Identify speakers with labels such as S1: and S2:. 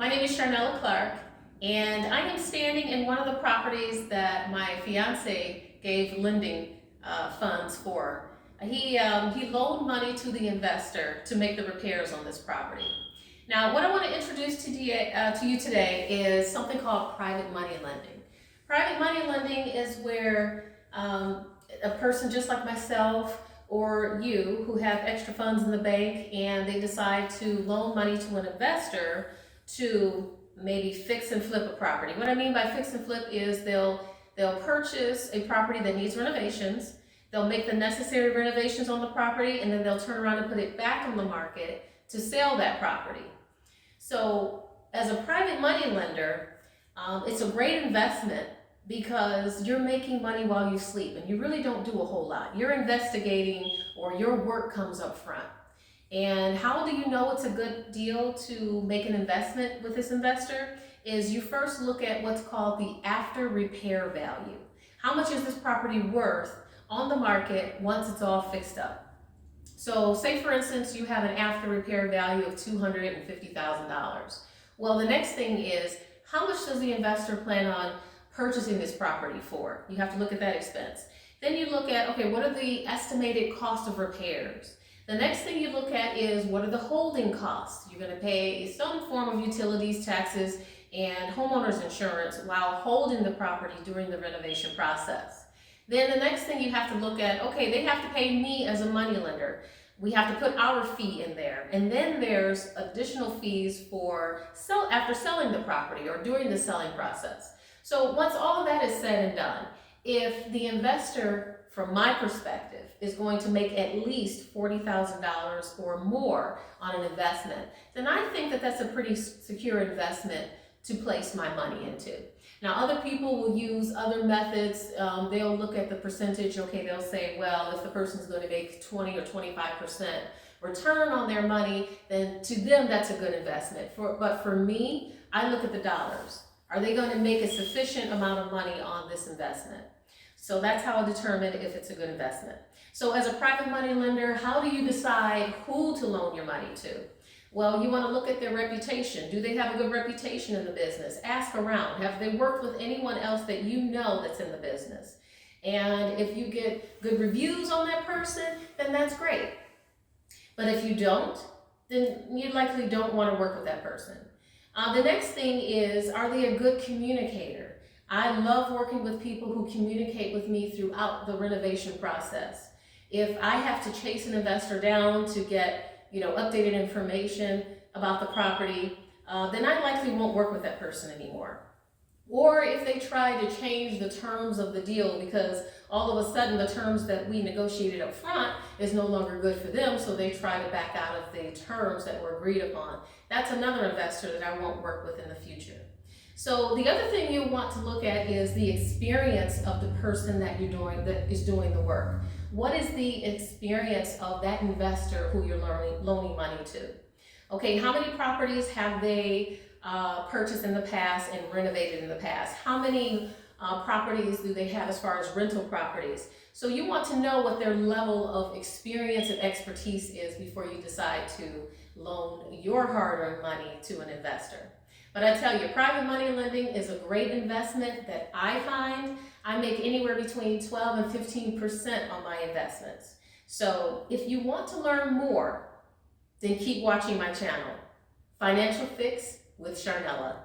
S1: My name is Sharnella Clark, and I am standing in one of the properties that my fiance gave lending funds for. He loaned money to the investor to make the repairs on this property. Now, what I want to introduce to you today is something called private money lending. Private money lending is where a person just like myself or you who have extra funds in the bank and they decide to loan money to an investor to maybe fix and flip a property. What I mean by fix and flip is they'll purchase a property that needs renovations, they'll make the necessary renovations on the property, and then they'll turn around and put it back on the market to sell that property. So as a private money lender, it's a great investment because you're making money while you sleep and you really don't do a whole lot. You're investigating, or your work comes up front. And how do you know it's a good deal to make an investment with this investor? Is you first look at what's called the after repair value. How much is this property worth on the market once it's all fixed up? So say for instance you have an after repair value of $250,000. Well, the next thing is, how much does the investor plan on purchasing this property for? You have to look at that expense. Then you look at, okay, what are the estimated cost of repairs? The next thing you look at is, what are the holding costs? You're going to pay some form of utilities, taxes, and homeowners insurance while holding the property during the renovation process. Then the next thing you have to look at, okay, they have to pay me as a money lender. We have to put our fee in there. And then there's additional fees for after selling the property or during the selling process. So once all of that is said and done, if the investor, from my perspective, is going to make at least $40,000 or more on an investment, then I think that that's a pretty secure investment to place my money into. Now, other people will use other methods. They'll look at the percentage. Okay, they'll say, well, if the person's going to make 20 or 25% return on their money, then to them that's a good investment. But for me, I look at the dollars. Are they going to make a sufficient amount of money on this investment? So that's how I determine if it's a good investment. So as a private money lender, how do you decide who to loan your money to? Well, you want to look at their reputation. Do they have a good reputation in the business? Ask around. Have they worked with anyone else that you know that's in the business? And if you get good reviews on that person, then that's great. But if you don't, then you likely don't want to work with that person. The next thing is, are they a good communicator? I love working with people who communicate with me throughout the renovation process. If I have to chase an investor down to get updated information about the property, then I likely won't work with that person anymore. Or if they try to change the terms of the deal because all of a sudden the terms that we negotiated up front is no longer good for them, so they try to back out of the terms that were agreed upon, that's another investor that I won't work with in the future. So the other thing you want to look at is the experience of the person that is doing the work. What is the experience of that investor who you're loaning money to? Okay, how many properties have they purchased in the past and renovated in the past? How many properties do they have as far as rental properties? So you want to know what their level of experience and expertise is before you decide to loan your hard-earned money to an investor. But I tell you, private money lending is a great investment that I find. I make anywhere between 12 and 15% on my investments. So if you want to learn more, then keep watching my channel, Financial Fix with Sharnella.